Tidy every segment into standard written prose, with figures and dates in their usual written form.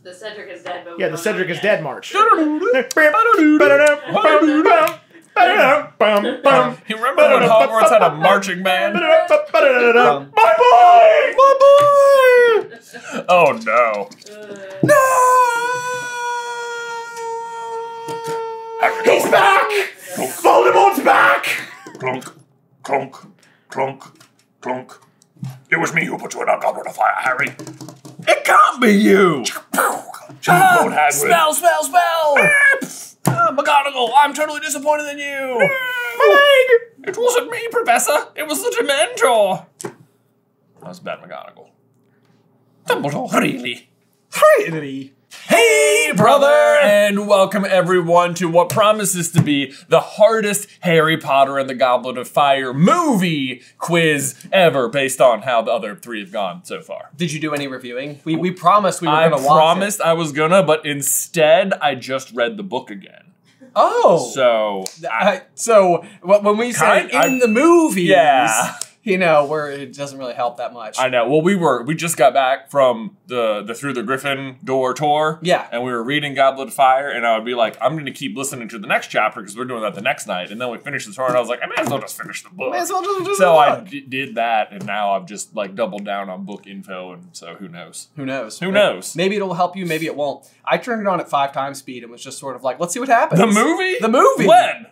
The Cedric is dead, but Yeah, the Cedric is dead march. You remember when Hogwarts had a marching band? My boy! My boy! Oh no. No! He's back! Voldemort's back! Clunk, clunk, clunk, clunk. It was me who put you in a goblet of fire, Harry. It can't be you! Lord Hagrid. Spell! McGonagall, I'm totally disappointed in you! My leg! It wasn't me, Professor. It was the Dementor. That was bad, McGonagall. Dumbledore, really? Really? Hey, brother! And welcome everyone to what promises to be the hardest Harry Potter and the Goblet of Fire movie quiz ever, based on how the other three have gone so far. Did you do any reviewing? We promised we were going to watch it. I promised I was gonna, but instead I just read the book again. Oh! So when we say in the movies, yeah. You know, where it doesn't really help that much. I know. Well, we just got back from the Through the Griffin Door tour. Yeah. And we were reading Goblet of Fire, and I would be like, I'm going to keep listening to the next chapter because we're doing that the next night. And then we finished the tour, and I was like, I may as well just finish the book. May as well just do the So I book. did that, and now I've just like doubled down on book info, and so who knows? Who knows? Who knows? Maybe it'll help you, maybe it won't. I turned it on at 5 times speed and was just sort of like, let's see what happens. The movie? The movie! When?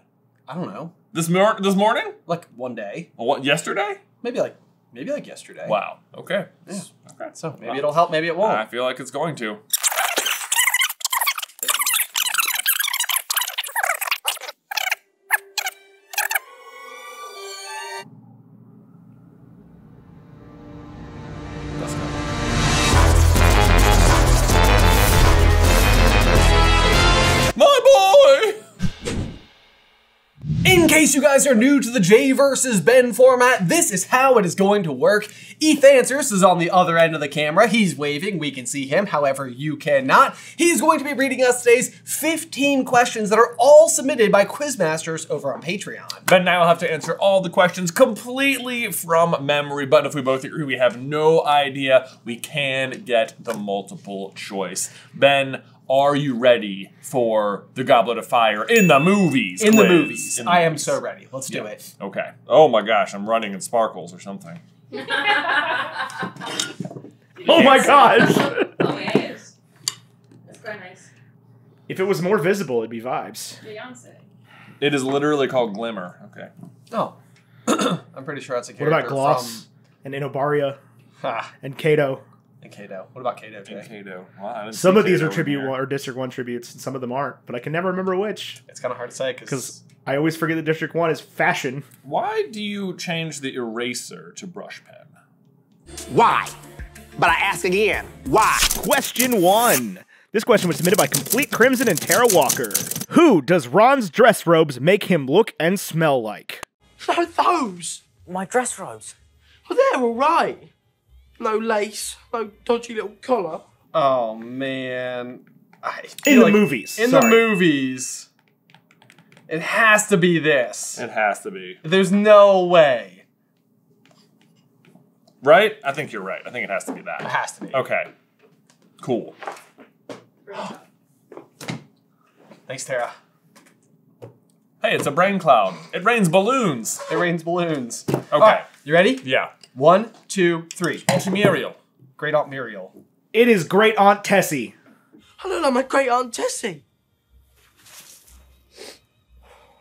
I don't know. This morning? Like one day. What, yesterday? Maybe like yesterday. Wow. Okay. Yeah. Okay. So maybe it'll help, maybe it won't. I feel like it's going to. My boy! In case you guys are new to the J versus Ben format, this is how it is going to work. Eth Answers is on the other end of the camera. He's waving. We can see him. However, you cannot. He's going to be reading us today's 15 questions that are all submitted by quizmasters over on Patreon. Ben and I will have to answer all the questions completely from memory, but if we both agree we have no idea, we can get the multiple choice. Ben, are you ready for the Goblet of Fire in the movies? In the quiz? movies. In the I am movies. so ready. Let's do it. Okay. Oh my gosh, I'm running in sparkles or something. Oh my gosh! Oh, yes. That's quite nice. If it was more visible, it'd be vibes. Beyonce. It is literally called Glimmer. Okay. Oh. I'm pretty sure that's a What character about Gloss and Inobaria and Kato? And Kato. What about Kato, Jay? Kato. Well, I didn't Some see of these Kato are in Tribute here. 1 or District 1 tributes, and some of them aren't, but I can never remember which. It's kind of hard to say Because I always forget that District 1 is fashion. Why do you change the eraser to brush pen? Why? But I ask again, why? Question 1. This question was submitted by Complete Crimson and Tara Walker. Who does Ron's dress robes make him look and smell like? No, those. My dress robes. Well, they're all right. No lace, no dodgy little collar. Oh, man. In the movies. In the movies. It has to be this. It has to be. There's no way. Right? I think you're right. I think it has to be that. It has to be. Okay. Cool. Thanks, Tara. Hey, it's a brain cloud. It rains balloons. It rains balloons. Okay. All right, you ready? Yeah. 1, 2, 3. Auntie Muriel. Great Aunt Muriel. It is Great Aunt Tessie. I look like my great aunt Tessie.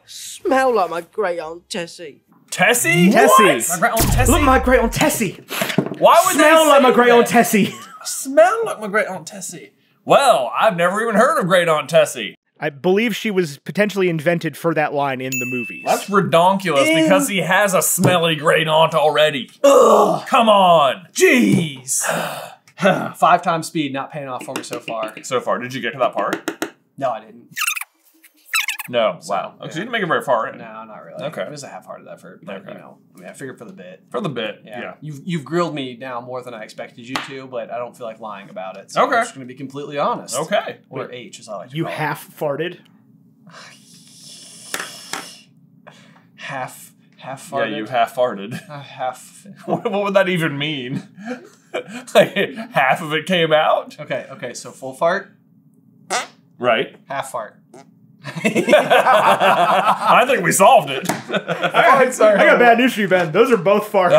Smell like my great aunt Tessie. Tessie? Tessie. My great aunt Tessie? Look, my Great Aunt Tessie. Why would Smell they like say my Great that? Aunt Tessie. Smell like my great aunt Tessie. Well, I've never even heard of Great Aunt Tessie. I believe she was potentially invented for that line in the movies. That's redonkulous because he has a smelly great aunt already. Ugh. Come on. Jeez. 5 times speed, not paying off for me so far. So far, did you get to that part? No, I didn't. No. Wow. Okay, so you didn't make it very far in. No, not really. Okay. It was a half-hearted effort, but Okay. you know, I mean, I figured for the bit. For the bit, Yeah. yeah. You've grilled me now more than I expected you to, but I don't feel like lying about it. So Okay. I'm just going to be completely honest. Okay. Or H, as I like to You call it. half farted? Half farted. Yeah, you half farted. Half. What would that even mean? Like, half of it came out. Okay, so full fart, Right. half fart. I think we solved it. I got bad news for you, Ben. Those are both farts.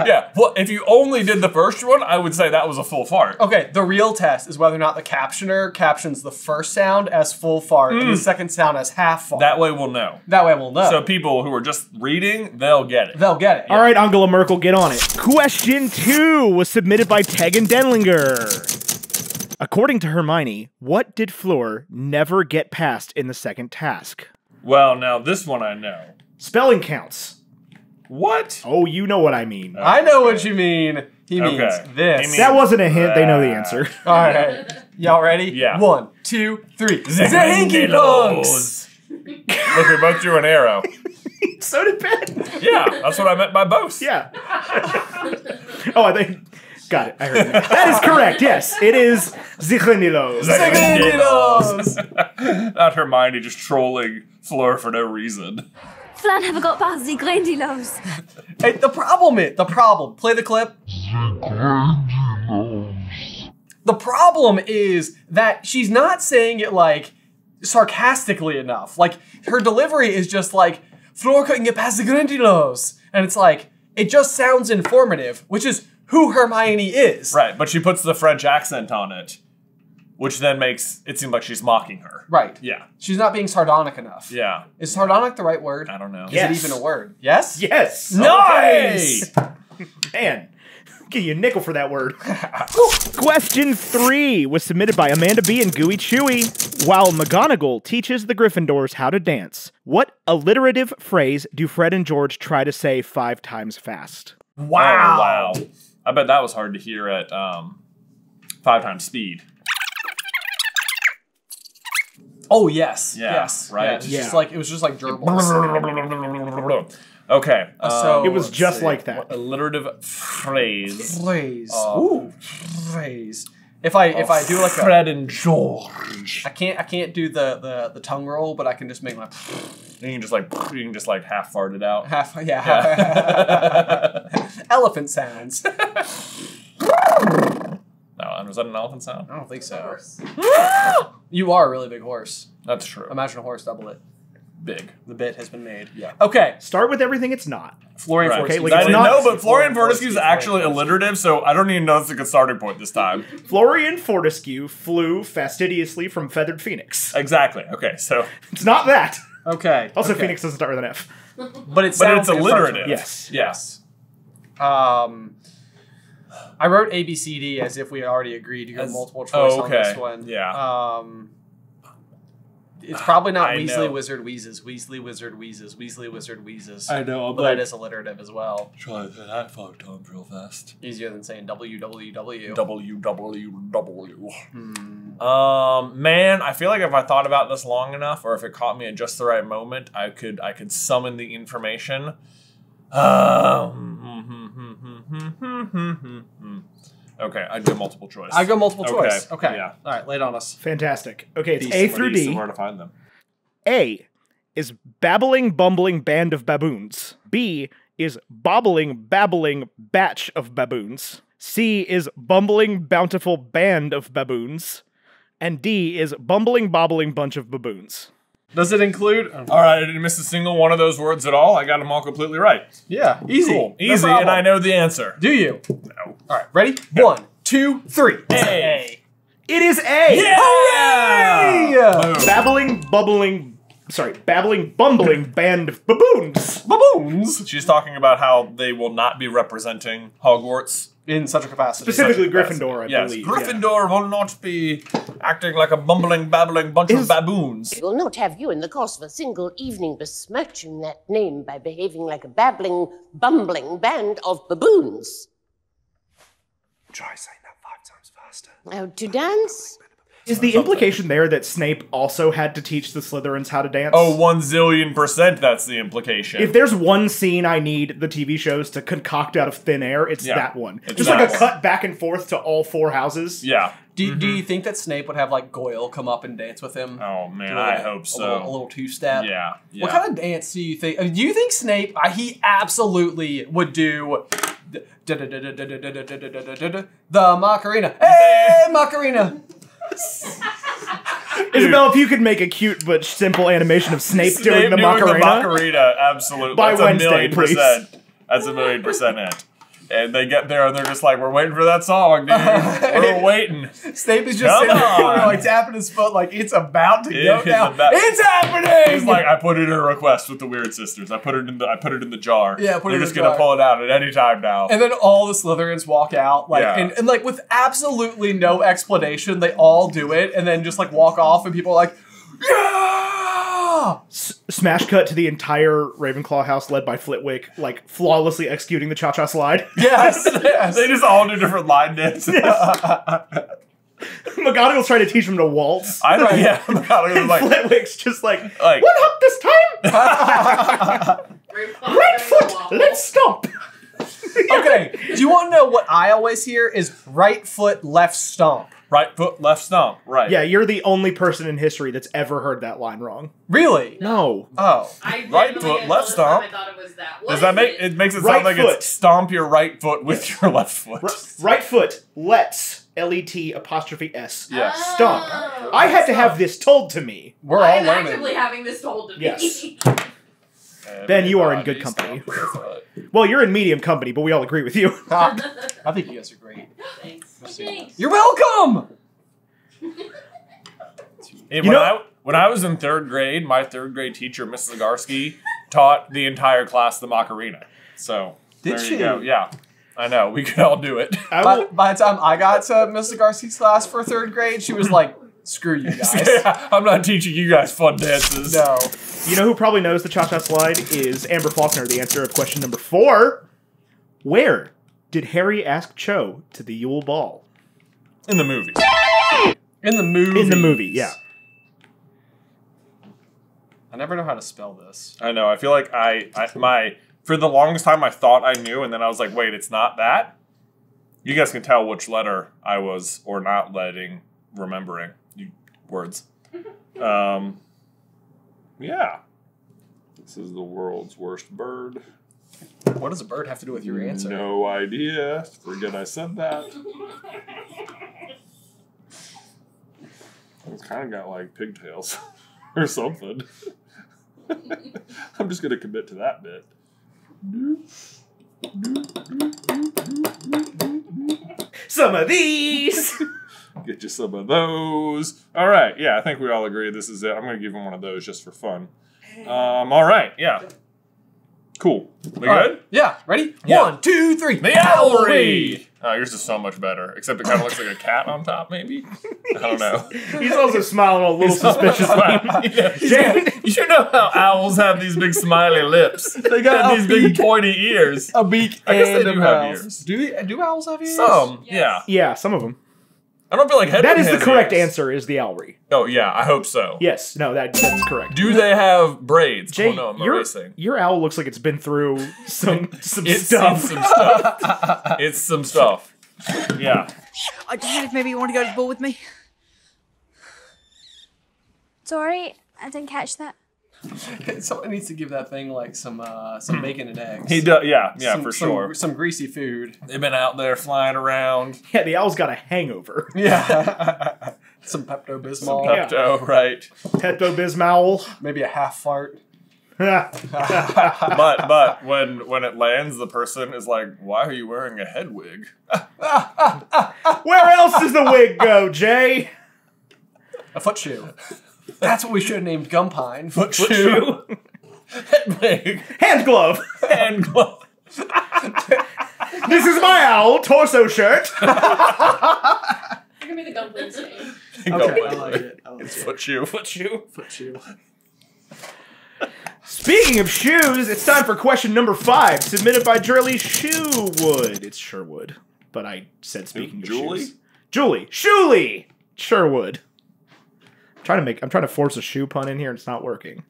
Yeah. Well, if you only did the first one, I would say that was a full fart. Okay, the real test is whether or not the captioner captions the first sound as full fart and the second sound as half fart. That way we'll know. That way we'll know. So people who are just reading, they'll get it. They'll get it. All right, Angela Merkel, get on it. Question 2 was submitted by Tegan Denlinger. According to Hermione, what did Fleur never get past in the second task? Well, now this one I know. Spelling counts. What? Oh, you know what I mean. I know what you mean. He means this. He means That wasn't a hint. They know the answer. All right. Y'all ready? Yeah. 1, 2, 3. Zanky punks! Look, we both drew an arrow. So did Ben. Yeah, that's what I meant by both. Yeah. Oh, I think... Got it. I heard that. That is correct. Yes, it is Zichanilos. Not Hermione just trolling Fleur for no reason. Flan have got past the Grandilos. Hey, the problem. Play the clip. The problem is that she's not saying it like sarcastically enough. Like her delivery is just like Fleur couldn't get past the Grandilos, and it's like it just sounds informative, which is who Hermione is. Right, but she puts the French accent on it, which then makes it seem like she's mocking her. Right. Yeah. She's not being sardonic enough. Yeah. Is sardonic the right word? I don't know. Yes. Is it even a word? Yes? Yes. Nice! Man, give you a nickel for that word. Question 3 was submitted by Amanda B. and Gooey Chewy. While McGonagall teaches the Gryffindors how to dance, what alliterative phrase do Fred and George try to say 5 times fast? Wow. Oh, wow. I bet that was hard to hear at 5 times speed. Oh, yes. Yeah, Yes. right? Yeah, it was just like gerbils. Okay. So It was let's just see. like that. Alliterative phrase. Phrase. Ooh. Phrase. If I do like Fred and George. I can't do the tongue roll, but I can just make my You can just like half fart it out. half elephant sounds. No, was that an elephant sound? I don't think so. Horse. You are a really big horse. That's true. Imagine a horse, double it. Big. The bit has been made. Yeah. Okay. Start with everything it's not. Florian Right. Fortescue. Okay, like, I it's didn't not- know, but Florian Fortescue is Fortescue, actually Florian alliterative, so I don't even know if it's a good starting point this time. Florian Fortescue flew fastidiously from Feathered Phoenix. Exactly. Okay, so It's not that. Okay. Also, okay. Phoenix doesn't start with an F. But it's alliterative. Yes. Yes. I wrote A, B, C, D as if we had already agreed to go As- multiple choice oh, on this okay. one. Yeah. It's probably not I Weasley know. Wizard Wheezes, Weasley Wizard Wheezes, Weasley Wizard Wheezes. I know, But that is alliterative as well. Try that 5 times real fast. Easier than saying WWW. WWW. Man, I feel like if I thought about this long enough, or if it caught me at just the right moment, I could summon the information. Okay, I'd go multiple choice. I go multiple choice. Okay. Yeah. All right, lay it on us. Fantastic. Okay, it's Beast. A through D. Where to find them? A is babbling, bumbling band of baboons. B is bobbling, babbling batch of baboons. C is bumbling, bountiful band of baboons. And D is bumbling, bobbling bunch of baboons. Does it include? All right, I didn't miss a single one of those words at all. I got them all completely right. Yeah, easy. Cool. No Easy, problem. and I know the answer. Do you? No. All right, ready? 1, 2, 3. A. It is A! Yeah! Hooray! Boom. Babbling, bumbling band of baboons. Baboons! She's talking about how they will not be representing Hogwarts. In such a capacity. Specifically Such a Gryffindor, I Yes, believe. Gryffindor will not be acting like a bumbling, babbling bunch of baboons. We will not have you in the course of a single evening besmirching that name by behaving like a babbling, bumbling band of baboons. Try saying that 5 times faster. To dance? Is the implication there that Snape also had to teach the Slytherins how to dance? Oh, 1,000,000,000% that's the implication. If there's one scene I need the TV shows to concoct out of thin air, it's Yeah, that one. it's Just that like a one. cut back and forth to all 4 houses. Yeah. Do you think that Snape would have like Goyle come up and dance with him? Oh, man, Do I a- hope so. A little 2-step. Yeah. What kind of dance do you think? Do you think Snape? He absolutely would do The Macarena. Hey, Macarena. Isabel, if you could make a cute but simple animation of Snape doing the Macarena. Macarena, absolutely. By That's Wednesday, 1,000,000%. That's 1,000,000% it. And they get there and they're just like, we're waiting for that song, dude. We're waiting. Snape is just sitting there, like tapping his foot, like it's about to go down. It's happening. He's like, I put in a request with the Weird Sisters. I put it in the jar. Yeah, they're just gonna pull it out at any time now. And then all the Slytherins walk out, like, and like with absolutely no explanation, they all do it, and then just like walk off, and people are like, yeah. Smash cut to the entire Ravenclaw house led by Flitwick, like flawlessly executing the cha-cha slide. Yes, yes. They just all do different line dances. McGonagall's trying to teach him to waltz. I know, yeah. McGonagall's like, Flitwick's just like, what up this time? Right foot, let's stomp. Okay, do you want to know what I always hear is right foot, left stomp? Right foot, left stomp. Right. Yeah, you're the only person in history that's ever heard that line wrong. Really? No. Oh. Right foot, left stomp. I thought it was that. Does that make it makes it sound like it's stomp your right foot with your left foot? Right foot, let's Let''S. Yeah. Stomp. I had to have this told to me. We're all I'm learning. actively having this told to me. Yes. Ben, you are in good company. Well, you're in medium company, but we all agree with you. I think you guys are great. Thanks. You're welcome! When I was in 3rd grade, my 3rd grade teacher, Mrs. Zagarsky, taught the entire class the Macarena. So, Did there she? you go. Yeah. I know. We could all do it. By the time I got to Mrs. Zagarsky's class for 3rd grade, she was like, screw you guys. I'm not teaching you guys fun dances. No. You know who probably knows the cha-cha slide is Amber Faulkner, the answer of question number 4. Where did Harry ask Cho to the Yule Ball? In the movie. In the movie. In the movie, yeah. I never know how to spell this. I know. I feel like for the longest time I thought I knew, and then I was like, wait, it's not that? You guys can tell which letter I was or not remembering words. Yeah. This is the world's worst bird. What does a bird have to do with your answer? No idea. Forget I said that. It's kind of got like pigtails or something. I'm just going to commit to that bit. Some of these! Get you some of those. All right. Yeah, I think we all agree this is it. I'm going to give him one of those just for fun. All right. Yeah. Cool. We good? Yeah. Ready? Yeah. 1, 2, 3. The Owlry! Oh, yours is so much better. Except it kind of looks like a cat on top, maybe? I don't know. He's also smiling a little suspiciously. You know how owls have these big smiley lips? They got these big pointy ears. A beak I guess and they do have ears. Do owls have ears? Some, yeah. Yeah, some of them. I don't feel like That is the has correct ears. answer, is the Owlry. Oh, yeah, I hope so. Yes, no, that's correct. Do they have braids? Jay, Oh, no, I'm erasing. your owl looks like it's been through some It's stuff. some stuff. It's some stuff. Yeah. I just wondered if maybe you want to go to the ball with me. Sorry, I didn't catch that. Someone needs to give that thing like some bacon and eggs. He does, yeah, for sure. Some greasy food. They've been out there flying around. Yeah, the owl's got a hangover. Yeah. Some Pepto-Bismol. Some Pepto, right. Pepto-Bismol. Maybe a half fart. But when it lands, the person is like, "Why are you wearing a head wig?" Where else does the wig go, Jay? A foot shoe. That's what we should have named Gumpine. Foot shoe. Head wig. Hand glove. Hand glove. This is my owl torso shirt. That could be the Gumpling's name. Okay, I like it. It's foot shoe. Foot shoe. Foot shoe. Speaking of shoes, it's time for question number 5, submitted by Julie Sherwood. It's Sherwood, but I said speaking of shoes. Julie Sherwood. I'm trying to force a shoe pun in here, and it's not working.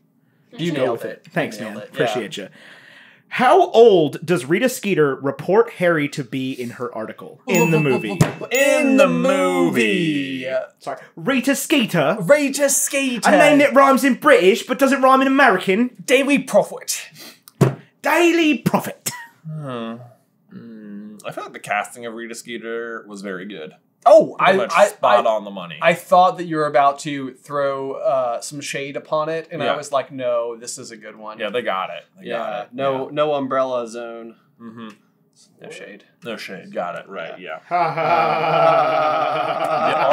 You nailed it. Thanks, man. Appreciate you. How old does Rita Skeeter report Harry to be in her article? In the movie. In the movie. Sorry. Rita Skeeter. Rita Skeeter. A name that rhymes in British but doesn't rhyme in American. Daily Prophet. Daily Prophet. I feel like the casting of Rita Skeeter was very good. Oh, Spot on the money. I thought that you were about to throw some shade upon it, and Yeah. I was like, no, this is a good one. Yeah, they got it. They got it. No umbrella zone. Mm-hmm. No shade. No shade. Got it. Right. Yeah. The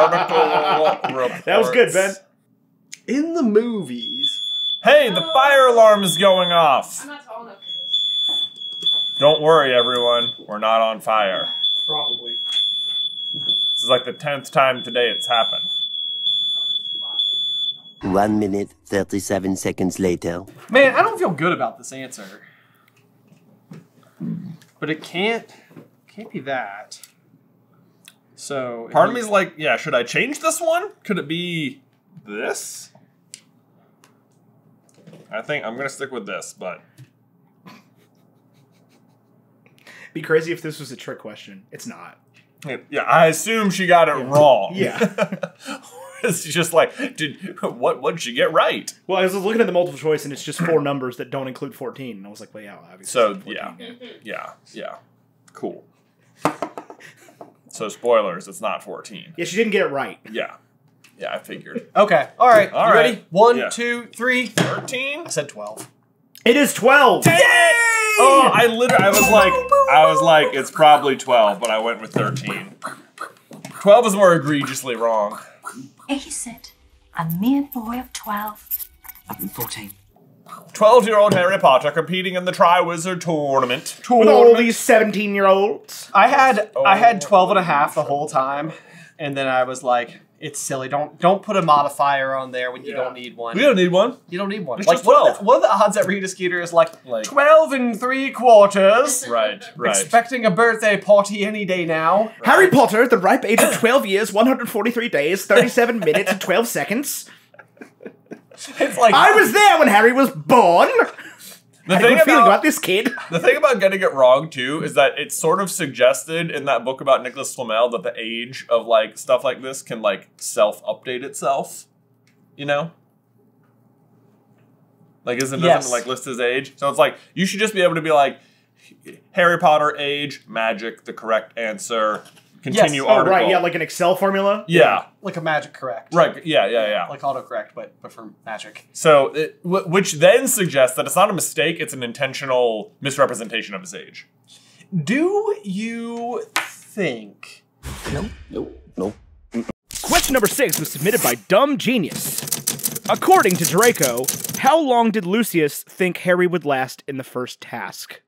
article reports. That was good, Ben. In the movies. Hey, the fire alarm is going off. I'm not tall enough for this. Don't worry, everyone. We're not on fire. Probably. This is like the 10th time today it's happened. 1 minute, 37 seconds later. Man, I don't feel good about this answer. But it can't be that. So Part of me is like, yeah, should I change this one? Could it be this? I think I'm gonna stick with this, but Be crazy if this was a trick question. It's not. yeah, I assume she got it wrong. Yeah. It's just like, what did she get right? Well, I was looking at the multiple choice, and it's just 4 numbers that don't include 14. And I was like, well, yeah, obviously. So, it's 14. yeah. Cool. So, spoilers, it's not 14. Yeah, she didn't get it right. Yeah. Yeah, I figured. Okay. All right. All you right. ready? 1, Yeah. 2, 3. 13? I said 12. It is 12. Dang! Oh, I was like, it's probably 12, but I went with 13. 12 is more egregiously wrong. Is it a mere boy of 12? I'm 14. 12-year-old Harry Potter competing in the Triwizard Tournament. With all these 17-year-olds. I had 12 and a half the whole time, and then I was like, it's silly. Don't put a modifier on there when you don't need one. We don't need one. You don't need one. It's Like just 12. what are the odds that Rita Skeeter is like 12 and 3/4? Right. Expecting a birthday party any day now. Harry Potter at the ripe age of 12 years, 143 days, 37 minutes, and 12 seconds. It's like I was there when Harry was born. I had a good feeling about this kid. The thing about getting it wrong, too, is that it's sort of suggested in that book about Nicholas Flamel that the age of, like, stuff like this can, like, self-update itself. You know? Like, doesn't like, list his age? So it's like, you should just be able to be like, Harry Potter age, magic, the correct answer, continue article. Oh, right, yeah, like an Excel formula? Yeah. like a magic correct. Right, yeah. Like autocorrect, but for magic. So, which then suggests that it's not a mistake, it's an intentional misrepresentation of his age. Do you think... No. Question number 6 was submitted by Dumb Genius. According to Draco, how long did Lucius think Harry would last in the first task?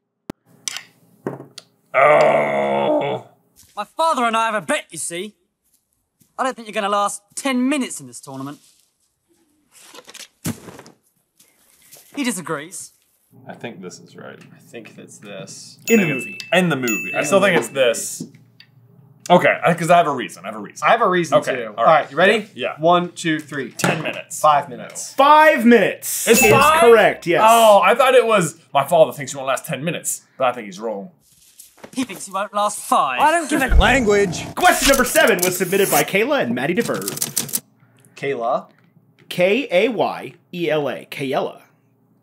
Oh. My father and I have a bet, you see. I don't think you're going to last 10 minutes in this tournament. He disagrees. I think this is right. I think it's this. In the movie. In the movie. I still think it's this. Okay, because I have a reason. I have a reason too. All right, you ready? Yeah. 1, 2, 3. 10 minutes. 5 minutes. 5 minutes. It's is 5? correct, yes. Oh, I thought it was my father thinks he won't last 10 minutes, but I think he's wrong. He thinks he won't last 5. I don't give a language. Question number 7 was submitted by Kayla and Maddie DeVer. Kayla. K-A-Y-E-L-A. Kayla.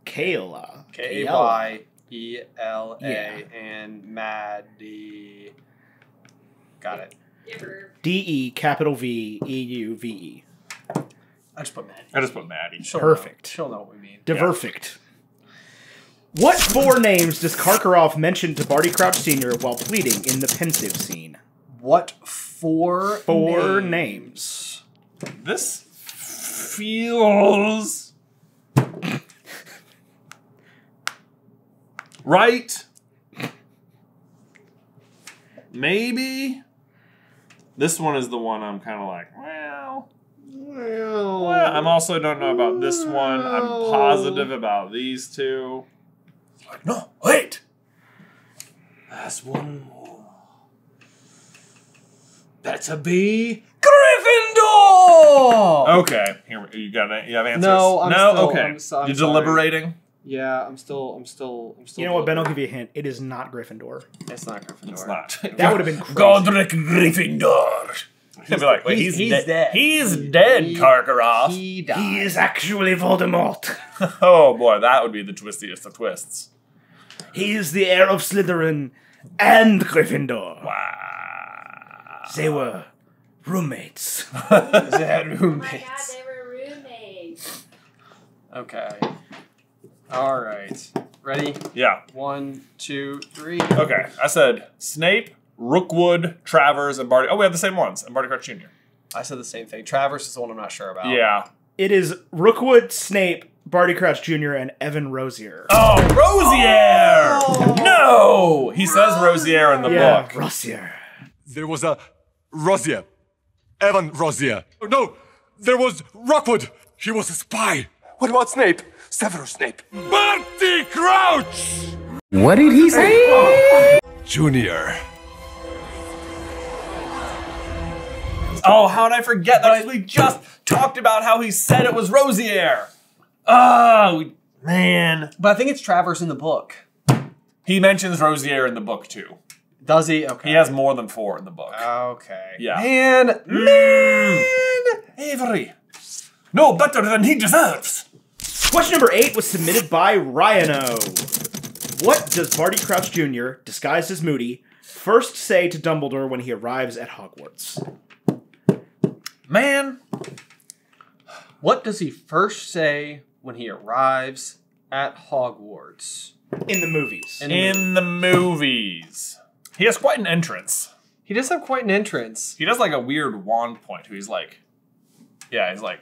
Kayla. K-A-Y-E-L-A Yeah. and Maddie. Got it. D-E, capital V-E-U-V-E. I just put Maddie. I just put Maddie. Perfect. She'll know what we mean. Diverfict. What 4 names does Karkaroff mention to Barty Crouch Sr. while pleading in the pensive scene? What 4 names? This feels right. Maybe. This one is the one I'm kind of like, well, I'm also don't know about this one. I'm positive about these two. Like, no, wait. There's one more. Better be Gryffindor! Okay, here you have answers. No, Okay. I'm You're sorry. deliberating. Yeah, I'm still. You know what, Ben? I'll give you a hint. It is not Gryffindor. It's not Gryffindor. It's not. That would have been crazy. Godric Gryffindor. He'd be like, wait, he's dead. He's dead, Karkaroff. He died. He is actually Voldemort. Oh boy, that would be the twistiest of twists. He is the heir of Slytherin, and Gryffindor. Wow. They were roommates. They had roommates. Oh my god, they were roommates. Okay. All right. Ready? Yeah. 1, 2, 3. Okay, I said Snape, Rookwood, Travers, and Barty. Oh, we have the same ones. And Barty Crouch Jr. I said the same thing. Travers is the one I'm not sure about. Yeah. It is Rookwood, Snape, Barty Crouch Jr., and Evan Rosier. Oh, Rosier! Oh. No! He says Rosier in the book. Rosier. There was a Rosier. Evan Rosier. Oh, no, there was Rookwood. He was a spy. What about Snape? Severus Snape. Barty Crouch! What did he say? Junior. Oh, how did I forget that? We just talked about how he said it was Rosier. Oh, man. But I think it's Travers in the book. He mentions Rosier in the book, too. Does he? Okay. He has more than 4 in the book. Okay. Yeah. Man! Avery. No better than he deserves. Question number 8 was submitted by Roanoke. What does Barty Crouch Jr., disguised as Moody, first say to Dumbledore when he arrives at Hogwarts? Man. What does he first say when he arrives at Hogwarts? In the movies. In the movies. He has quite an entrance. He does have quite an entrance. He does like a weird wand point. He's like, yeah, he's like,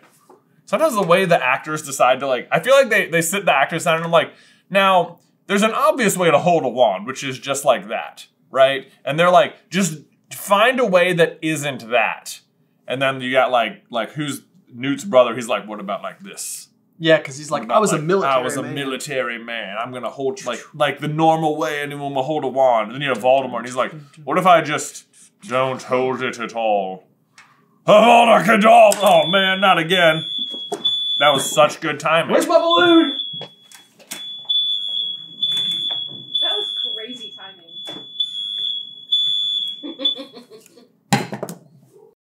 sometimes the way the actors decide to like, I feel like they sit the actors down and I'm like, now, there's an obvious way to hold a wand, which is just like that, right? And they're like, just find a way that isn't that. And then you got like who's Newt's brother? He's like, what about like this? Yeah, because he's like, I was a military man. I was a military man. I'm gonna hold like the normal way anyone will hold a wand. And then you have Voldemort, and he's like, what if I just don't hold it at all? Avada Kedavra! Oh man, not again. That was such good timing. Where's my balloon? That was crazy timing.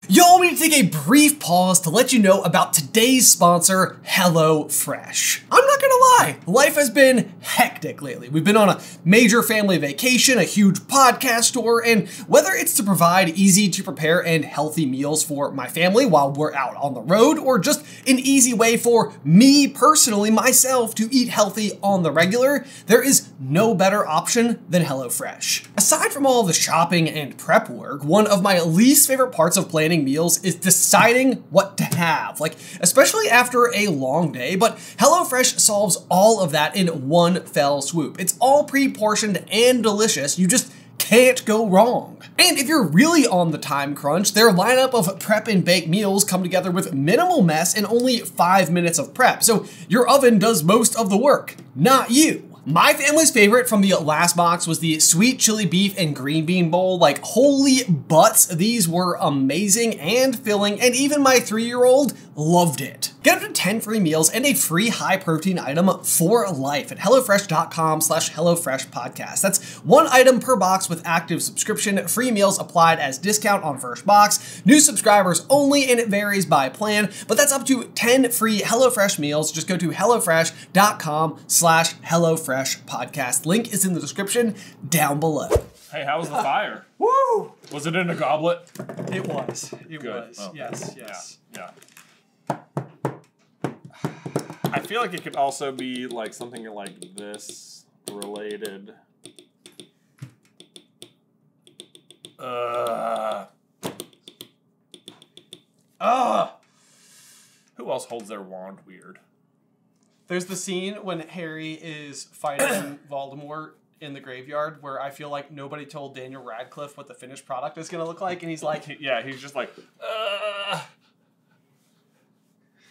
Y'all, we need to take a brief pause to let you know about today's sponsor, HelloFresh. I'm not gonna lie, life has been hectic lately. We've been on a major family vacation, a huge podcast tour, and whether it's to provide easy to prepare and healthy meals for my family while we're out on the road, or just an easy way for me personally, myself, to eat healthy on the regular, there is no better option than HelloFresh. Aside from all the shopping and prep work, one of my least favorite parts of planning meals is deciding what to have, like especially after a long day, but HelloFresh solves all of that in one fell swoop. It's all pre-portioned and delicious. You just can't go wrong. And if you're really on the time crunch, their lineup of prep and bake meals come together with minimal mess and only 5 minutes of prep, so your oven does most of the work, not you. My family's favorite from the last box was the sweet chili beef and green bean bowl. Like, holy butts, these were amazing and filling, and even my 3-year-old loved it. Get up to 10 free meals and a free high protein item for life at HelloFresh.com/HelloFreshPodcast. That's 1 item per box with active subscription. Free meals applied as discount on first box. New subscribers only, and it varies by plan, but that's up to 10 free HelloFresh meals. Just go to HelloFresh.com/HelloFreshPodcast. Link is in the description down below. Hey, how was the fire? Woo! Was it in a goblet? It was. It Good. was. Oh. Yes, yes. Yeah. I feel like it could also be like something like this related. Who else holds their wand weird? There's the scene when Harry is fighting Voldemort in the graveyard where I feel like nobody told Daniel Radcliffe what the finished product is going to look like, and he's like... Yeah, he's just like...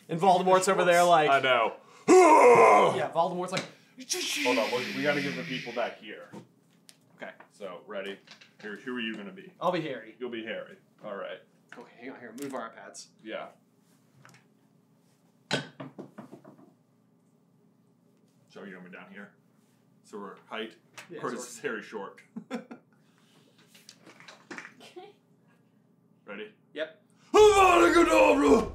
And Voldemort's over there like... I know. Yeah, Voldemort's like... Hold on, we gotta give the people back here. Okay. So, ready? Here, who are you gonna be? I'll be Harry. You'll be Harry. Alright. Okay, hang on here. Move our iPads. Yeah. So you're gonna be down here. So we're height. Yeah, of course, so it's Harry short. Ready? Yep. Avada Kedavra!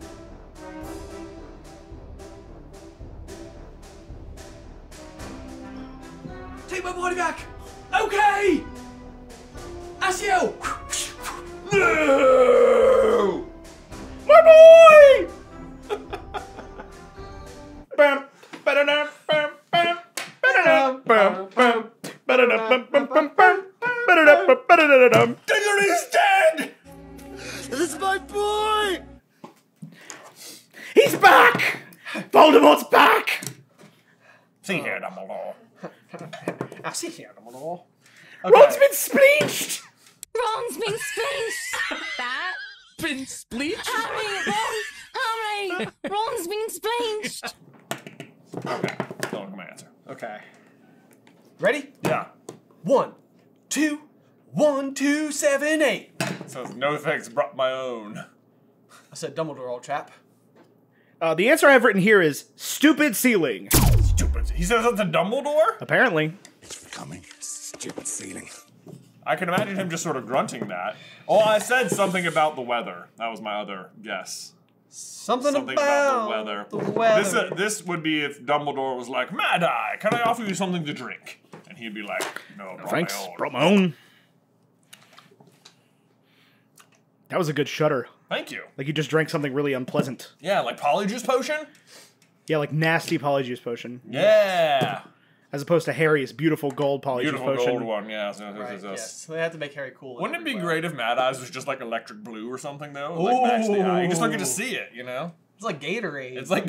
Take my body back! Okay! Asio! No! My boy! Bam, ba-da-dum, bam, bam, ba-da-dum, bam, bam, ba-da-dum, bam, bam, bam, bam, ba-da-dum, ba-da-dum. Diggory's dead! This is my boy! He's back! Voldemort's back! See here, Dumbledore. I see here, Dumbledore. Ron's been spleeched! Ron's been spleeched. That? Been spleeched? Harry, Ron! Harry! Ron's been spleeched. Okay, don't look at my answer. Okay. Ready? Yeah. 1, 2, 1, 2, 7, 8. It says no thanks, brought my own. I said Dumbledore, old chap. The answer I have written here is stupid ceiling. Stupid. He says that to Dumbledore? Apparently. It's becoming stupid ceiling. I can imagine him just sort of grunting that. Oh, I said something about the weather. That was my other guess. Something about the weather. This would be if Dumbledore was like, Mad Eye, can I offer you something to drink? And he'd be like, no, brought Thanks, my own. brought my own. That was a good shudder. Thank you. Like you just drank something really unpleasant. Yeah, like Polyjuice Potion? Yeah, like nasty Polyjuice Potion. Yeah. As opposed to Harry's beautiful gold Polyjuice Beautiful Potion. gold one, yeah. Right, yes. They had to make Harry cool. Wouldn't it be great if Mad Eyes was just like electric blue or something, though? Like match the eye. You just don't get to see it, you know? It's like Gatorade. It's like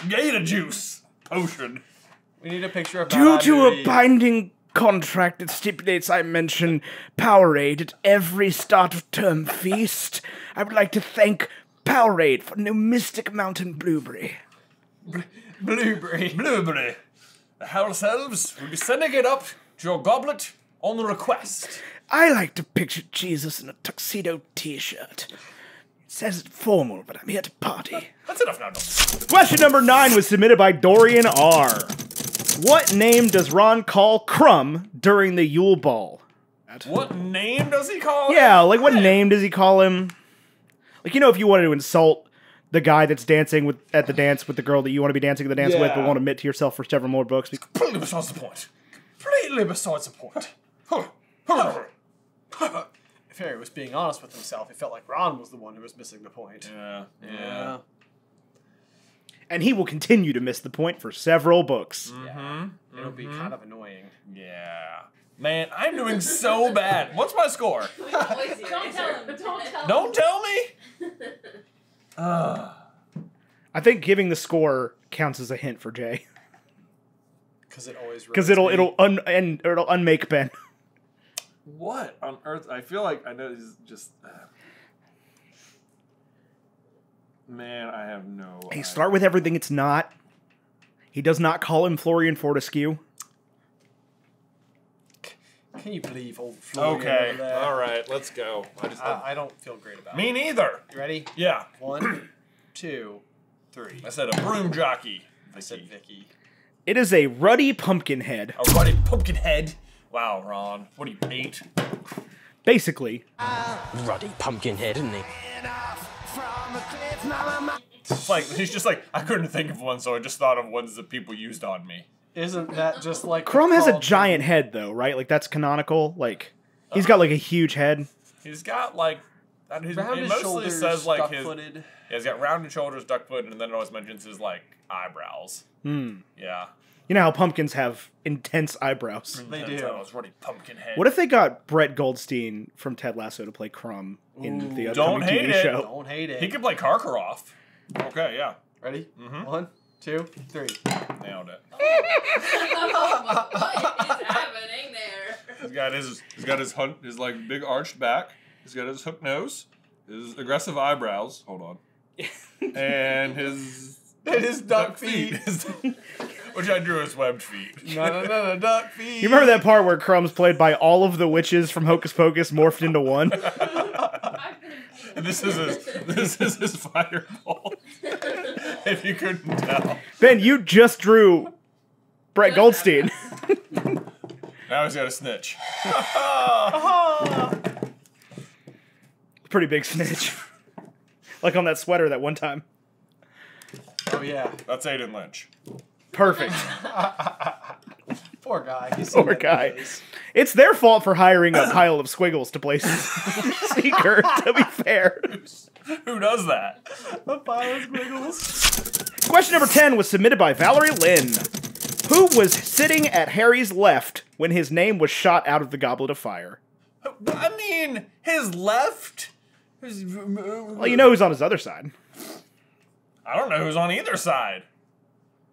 Gator Juice Potion. We need a picture of Due Mad to Eye a binding contract that stipulates I mention Powerade at every start of term feast, I would like to thank Powerade for new Mystic Mountain Blueberry. Blueberry. The house elves will be sending it up to your goblet on request. I like to picture Jesus in a tuxedo t-shirt. It says it's formal, but I'm here to party. That's enough now, don't. Question number 9 was submitted by Dorian R. What name does Ron call Crumb during the Yule Ball? What name does he call him? Yeah, like what name does he call him? Like, you know, if you wanted to insult the guy that's dancing at the dance with the girl that you want to be dancing at the dance with, but won't admit to yourself for several more books. Completely besides the point. Completely besides the point. If Harry was being honest with himself, he felt like Ron was the one who was missing the point. Yeah. And he will continue to miss the point for several books. Mm-hmm. It'll be kind of annoying. Yeah. Man, I'm doing so bad. What's my score? Don't tell him. Don't tell him. Don't tell me? I think giving the score counts as a hint for Jay. Because it always Because it'll unmake Ben. What on earth? I feel like I know this is just... Man, I have no Hey, start with everything it's not. He does not call him Florian Fortescue. Can you believe old Florian Okay, over there? all right, let's go. I don't feel great about it. Me neither. You ready? Yeah. 1, 2, 3. I said a broom jockey. I said Vicky. It is a ruddy pumpkin head. A ruddy pumpkin head? Wow, Ron. What are you, 8? Basically. Ruddy pumpkin head, isn't he? It's like, he's just like, I couldn't think of one, so I just thought of ones that people used on me. Isn't that just like... Crumb has a giant head, though, right? Like, that's canonical. Like, he's got, like, a huge head. He's got, like... It mostly shoulders, says, like, duck-footed. Yeah, he's got rounded shoulders, duck-footed, and then it always mentions his, like, eyebrows. Yeah. You know how pumpkins have intense eyebrows. They do. It's ruddy pumpkin head. What if they got Brett Goldstein from Ted Lasso to play Crumb in the upcoming TV show? Don't hate it. He could play Karkaroff. Okay, yeah. Ready? 1, 2, 3. Nailed it. What is happening there? He's got his like big arched back. He's got his hook nose, his aggressive eyebrows. Hold on. And his duck feet. Which I drew as webbed feet. No, duck feet. You remember that part where Crumb's played by all of the witches from Hocus Pocus morphed into one? And this is his fireball. If you couldn't tell. Ben, you just drew Brett Goldstein. Now he's got a snitch. Pretty big snitch. Like on that sweater that one time. Oh, yeah. That's Aiden Lynch. Perfect. Poor guy. He's seen Poor many guy. of those. It's their fault for hiring a pile of squiggles to play Seeker, to be fair. Who does that? A pile of squiggles. Question number 10 was submitted by Valerie Lynn. Who was sitting at Harry's left when his name was shot out of the Goblet of Fire? I mean, his left? Well, you know who's on his other side. I don't know who's on either side.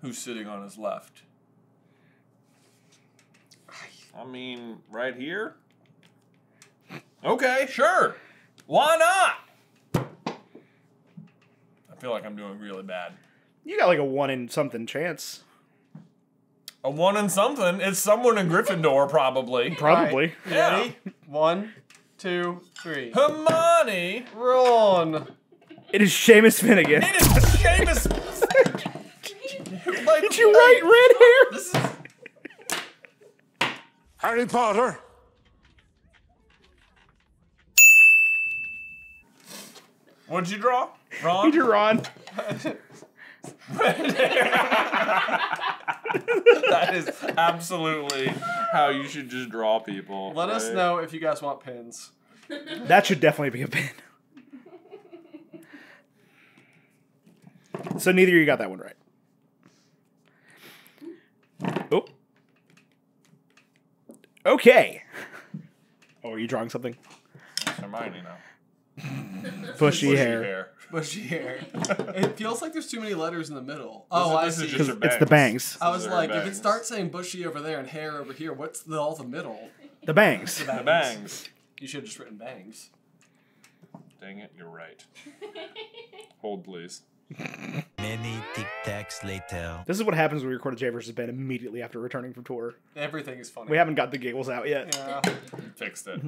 Who's sitting on his left? I mean, right here? Okay, sure. Why not? I feel like I'm doing really bad. You got like a 1 in something chance. A 1 in something? It's someone in Gryffindor, probably. Probably. Right. Yeah. Ready? 1, 2, 3. Hermione! Ron! It is Seamus Finnegan. It is Seamus! Like, Did you write red hair? This is... Harry Potter. What'd you draw? Ron? You drew Ron. That is absolutely how you should just draw people. Let us know if you guys want pins. That should definitely be a pin. So neither of you got that one right. Oh. Okay. Oh, are you drawing something? It's Hermione now. Bushy hair. Bushy hair. It feels like there's too many letters in the middle. Oh, I see. Just your It's the bangs. I was like, if it starts saying bushy over there and hair over here, what's all the middle? The bangs. The bangs. You should have just written bangs. Dang it, you're right. Hold, please. Many tic-tacs later. This is what happens when we record a J versus Ben immediately after returning from tour. Everything is funny. We haven't got the giggles out yet. Yeah. Fixed it.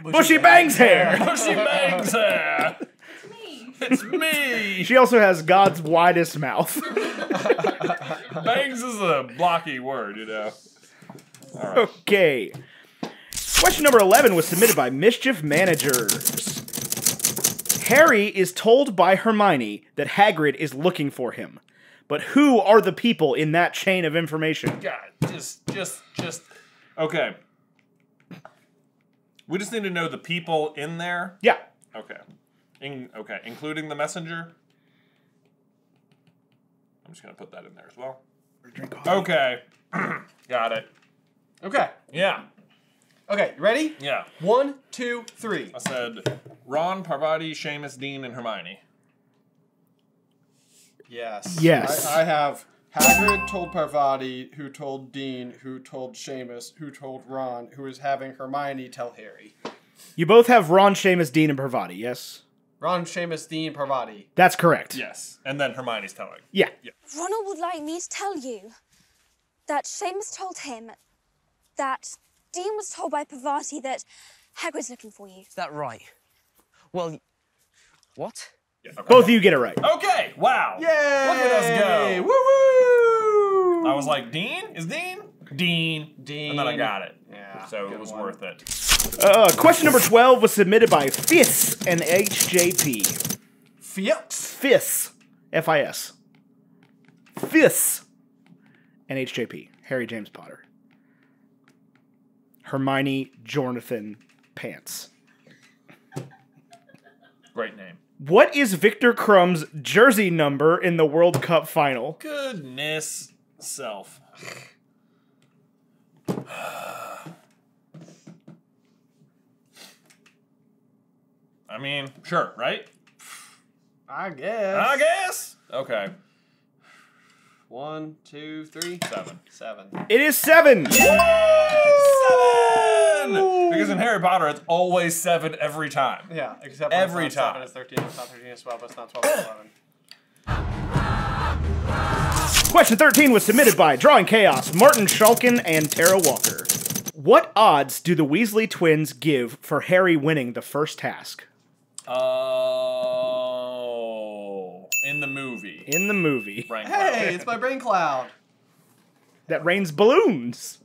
Bushy bangs hair! Bushy bangs hair! It's me! She also has God's widest mouth. Bangs is a blocky word, you know. All right. Okay. Question number 11 was submitted by Mischief Managers. Harry is told by Hermione that Hagrid is looking for him. But who are the people in that chain of information? God, just... Okay. We just need to know the people in there? Yeah. Okay. Okay, including the messenger? I'm just going to put that in there as well. Okay. Got it. Okay. Yeah. Okay, ready? Yeah. 1, 2, 3. I said Ron, Parvati, Seamus, Dean, and Hermione. Yes. Yes. I have Hagrid told Parvati, who told Dean, who told Seamus, who told Ron, who is having Hermione tell Harry. You both have Ron, Seamus, Dean, and Parvati, yes? Ron, Seamus, Dean, Parvati. That's correct. Yes. And then Hermione's telling. Yeah. Ronald would like me to tell you that Seamus told him that Dean was told by Parvati that Hagrid's looking for you. Is that right? Well, what? Yeah, okay. Both of you get it right. Okay, wow. Yay! Look at us go. Woo-woo! I was like, Dean? Is Dean? Dean. And then I got it. Yeah. So it was worth it. Question number 12 was submitted by Fis and HJP. Fis. F-I-S. Fis and HJP. Harry James Potter. Hermione Jonathan Pants. Great name. What is Victor Crumb's jersey number in the World Cup final? Goodness self. I mean, sure, right? I guess. I guess. Okay. 1, 2, 3. 7. It is 7. Yay! 7! Because in Harry Potter, it's always 7 every time. Yeah, except when every it's not time. 7, it's 13, it's not 13, it's 12, it's not 12, it's 11. Question 13 was submitted by Drawing Chaos, Martin Shulkin, and Tara Walker. What odds do the Weasley twins give for Harry winning the first task? Oh, in the movie. In the movie. Brain Hey, it's my brain cloud. That rains balloons.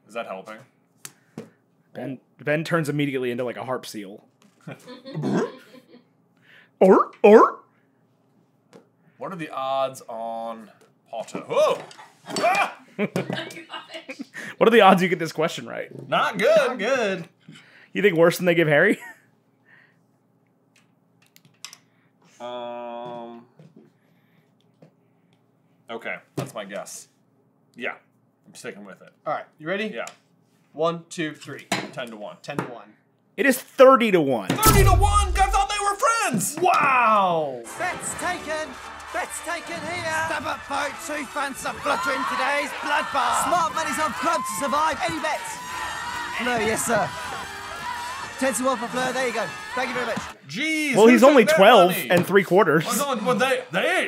Is that helping? Ben turns immediately into like a harp seal. Or? What are the odds on Potter? Whoa! What are the odds you get this question right? Not good. Not good. You think worse than they give Harry? Okay, that's my guess. Yeah, I'm sticking with it. All right, you ready? Yeah. 1, 2, 3. 10 to 1. 10 to 1. It is 30 to 1. 30 to 1? I thought they were friends! Wow! Bet's taken! Bet's taken here! Stab up vote, 2 fans of blood in today's bloodbath! Smart money's on club to survive. Any bets? Fleur, yes sir. 10 to 1 for Fleur, there you go. Thank you very much. Jeez. Well, he's only took that 12 money? and 3/4. Well,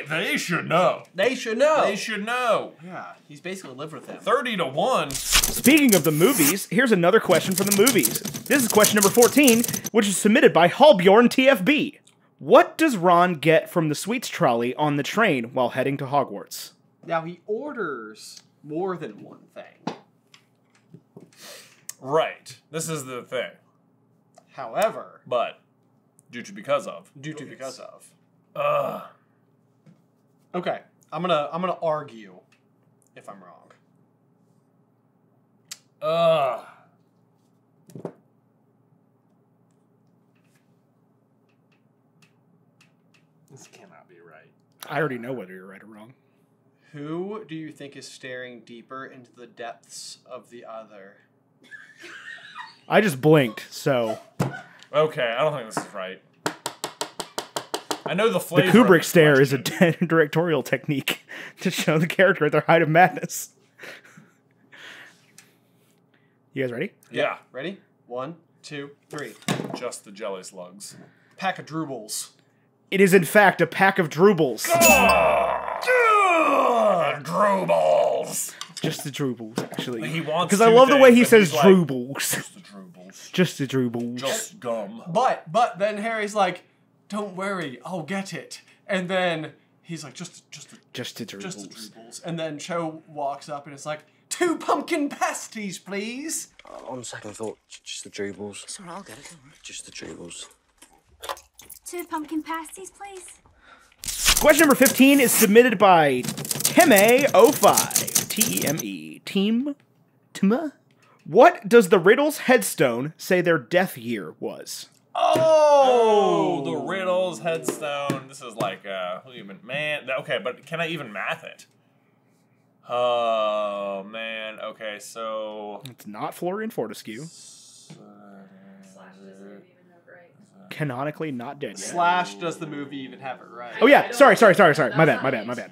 they should know. They should know. They should know. Yeah, he's basically lived with him. 30 to 1. Speaking of the movies, here's another question from the movies. This is question number 14, which is submitted by Hallbjorn TFB. What does Ron get from the sweets trolley on the train while heading to Hogwarts? Now, he orders more than one thing. Right. This is the thing. However, But due to because of. Okay, I'm gonna argue if I'm wrong. This cannot be right. I already know whether you're right or wrong. Who do you think is staring deeper into the depths of the other? I just blinked, so... Okay, I don't think this is right. I know the The flavor. Kubrick stare is a directorial technique to show the character at their height of madness. You guys ready? Yeah. Ready? 1, 2, 3. Just the jelly slugs. Pack of droobles. It is, in fact, a pack of droobles. Droobles. Just the droobles, actually. He wants because I love the way he things, says and he's like, droobles. Just the droobles. Just the droobles. Just gum. But then Harry's like, "Don't worry, I'll get it." And then he's like, "Just the droobles." And then Cho walks up and it's like, 2 pumpkin pasties, please. On second thought, just the droobles. It's alright, I'll get it. Don't worry. Just the droobles. 2 pumpkin pasties, please. Question number 15 is submitted by Teme05. T-E-M-E. Team? What does the Riddle's headstone say their death year was? Oh, the Riddle's headstone. This is like, man. Okay, but can I even math it? Oh, man. Okay, so... It's not Florian Fortescue. Canonically not dead yet. Slash, does the movie even have it right? Oh yeah, sorry. My bad.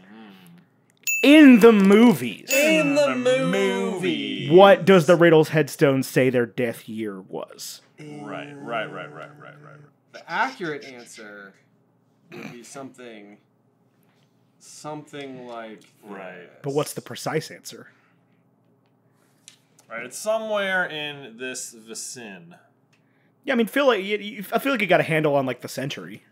In the movies. In the movie. What does the Riddle's headstone say their death year was? Right. The accurate answer would be something like Right. But what's the precise answer? Right, it's somewhere in this vicin. Yeah, I mean, I feel like you got a handle on like the century.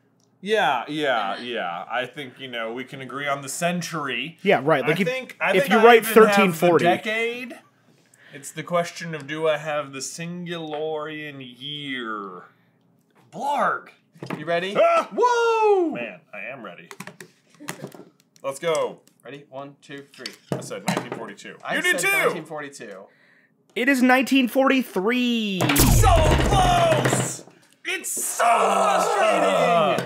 Yeah. I think we can agree on the century. Yeah, right. Like if you write 1340, decade, it's the question of do I have the Singularian year? Blarg. You ready? Ah! Woo! Man, I am ready. Let's go. Ready? 1, 2, 3. I said 1942. I You did said too. 1942. it is 1943. So close. It's so frustrating.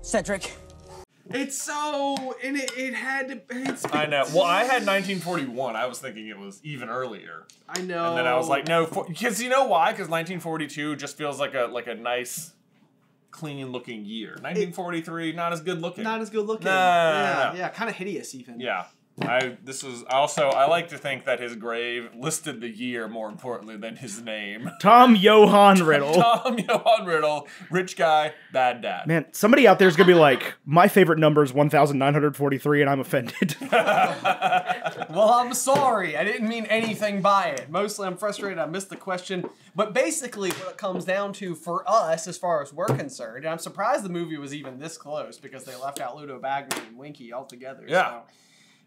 Cedric. It's so, and it had to. I know. Well, I had 1941. I was thinking it was even earlier. I know. And then I was like, no, because you know why? Because 1942 just feels like a nice, clean-looking year. 1943, not as good looking. Not as good looking. No. Yeah, kind of hideous even. Yeah. I like to think that his grave listed the year more importantly than his name. Tom Johann Riddle. Tom Johann Riddle, rich guy, bad dad. Man, somebody out there is gonna be like, my favorite number is 1943, and I'm offended. Well, I'm sorry. I didn't mean anything by it. Mostly, I'm frustrated. I missed the question. But basically, what it comes down to for us, as far as we're concerned, and I'm surprised the movie was even this close because they left out Ludo Bagman and Winky altogether. Yeah.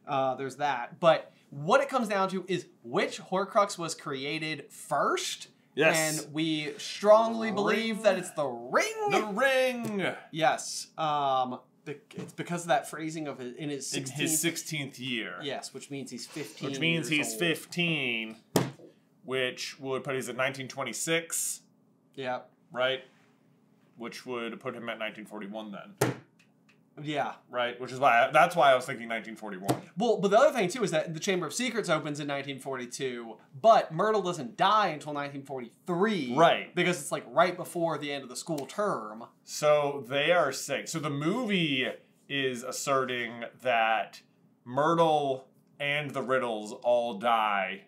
So, there's that. But what it comes down to is which Horcrux was created first. Yes. And we strongly believe that it's the ring. The ring. Yes. It's because of that phrasing of in his 16th, in his 16th year. Yes, which means he's 15. Which means he's old. 15, which would put he's at 1926. Yeah. Right? Which would put him at 1941 then. Yeah. Right? Which is why that's why I was thinking 1941. Well, but the other thing too is that the Chamber of Secrets opens in 1942, but Myrtle doesn't die until 1943. Right. Because it's like right before the end of the school term. So they are saying, so the movie is asserting that Myrtle and the Riddles all die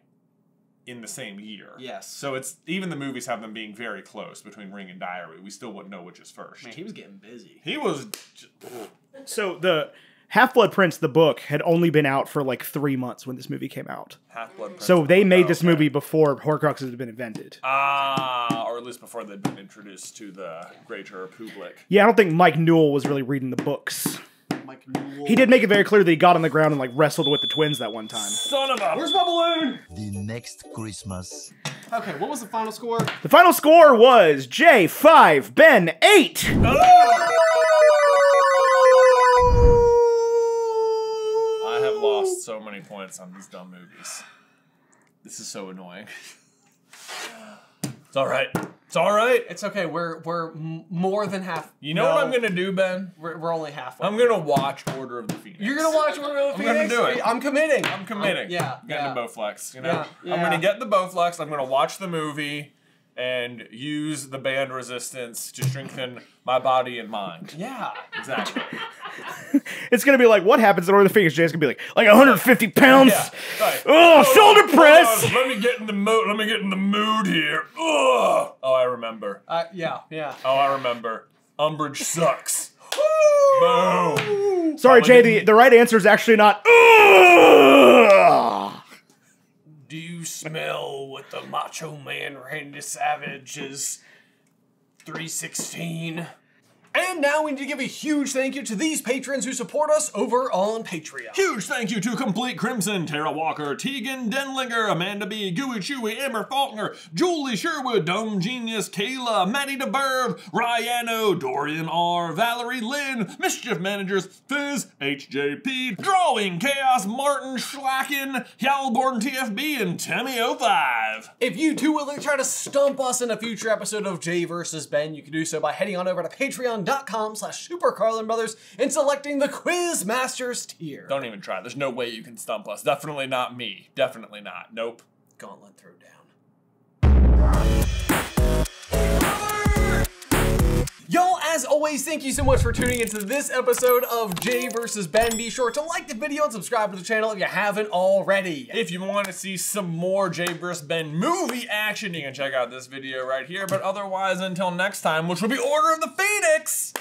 in the same year. Yes. So it's even the movies have them being very close between Ring and Diary. We still wouldn't know which is first. Man, he was getting busy. He was. So the Half-Blood Prince, the book, had only been out for like 3 months when this movie came out. Half-Blood Prince. So they made this movie before Horcruxes had been invented. Or at least before they'd been introduced to the greater public. Yeah, I don't think Mike Newell was really reading the books. Mike Newell. He did make it very clear that he got on the ground and like wrestled with the twins that one time. Son of a... Where's my balloon? The next Christmas. Okay, what was the final score? The final score was Jay 5, Ben 8. I have lost so many points on these dumb movies. This is so annoying. It's all right. It's all right. It's okay. We're more than half. You know what I'm gonna do, Ben? We're only halfway. I'm gonna watch Order of the Phoenix. You're gonna watch Order of the Phoenix? I'm gonna do it. I'm committing. I'm committing. Yeah. I'm getting the Bowflex. You know, Yeah. I'm gonna get the Bowflex. I'm gonna watch the movie and use the band Resistance to strengthen my body and mind. Yeah. Exactly. It's gonna be like, what happens in Order of the Phoenix? Jay's gonna be like 150 pounds. Yeah, right. Oh, shoulder press. Hold on, let me get in the mood. Let me get in the mood here. Ugh. Oh, I remember. Yeah. Oh, I remember. Umbridge sucks. Boom. Sorry, Jay. The right answer is actually not. Do you smell what the Macho Man Randy Savage's 316? And now we need to give a huge thank you to these patrons who support us over on Patreon. Huge thank you to Complete Crimson, Tara Walker, Tegan Denlinger, Amanda B, Gooey Chewy, Amber Faulkner, Julie Sherwood, Dome Genius, Kayla, Maddie DeBurv, Ryano, Dorian R, Valerie Lynn, Mischief Managers, Fizz, HJP, Drawing Chaos, Martin Schlacken, Hjalborn TFB, and Timmy05. If you too would like to try to stump us in a future episode of Jay vs. Ben, you can do so by heading on over to patreon.com/SuperCarlinBrothers and selecting the Quiz Masters tier. Don't even try. There's no way you can stump us. Definitely not me. Definitely not. Nope. Gauntlet throwdown. Y'all, as always, thank you so much for tuning into this episode of Jay vs. Ben. Be sure to like the video and subscribe to the channel if you haven't already. If you want to see some more Jay vs. Ben movie action, you can check out this video right here. But otherwise, until next time, which will be Order of the Phoenix,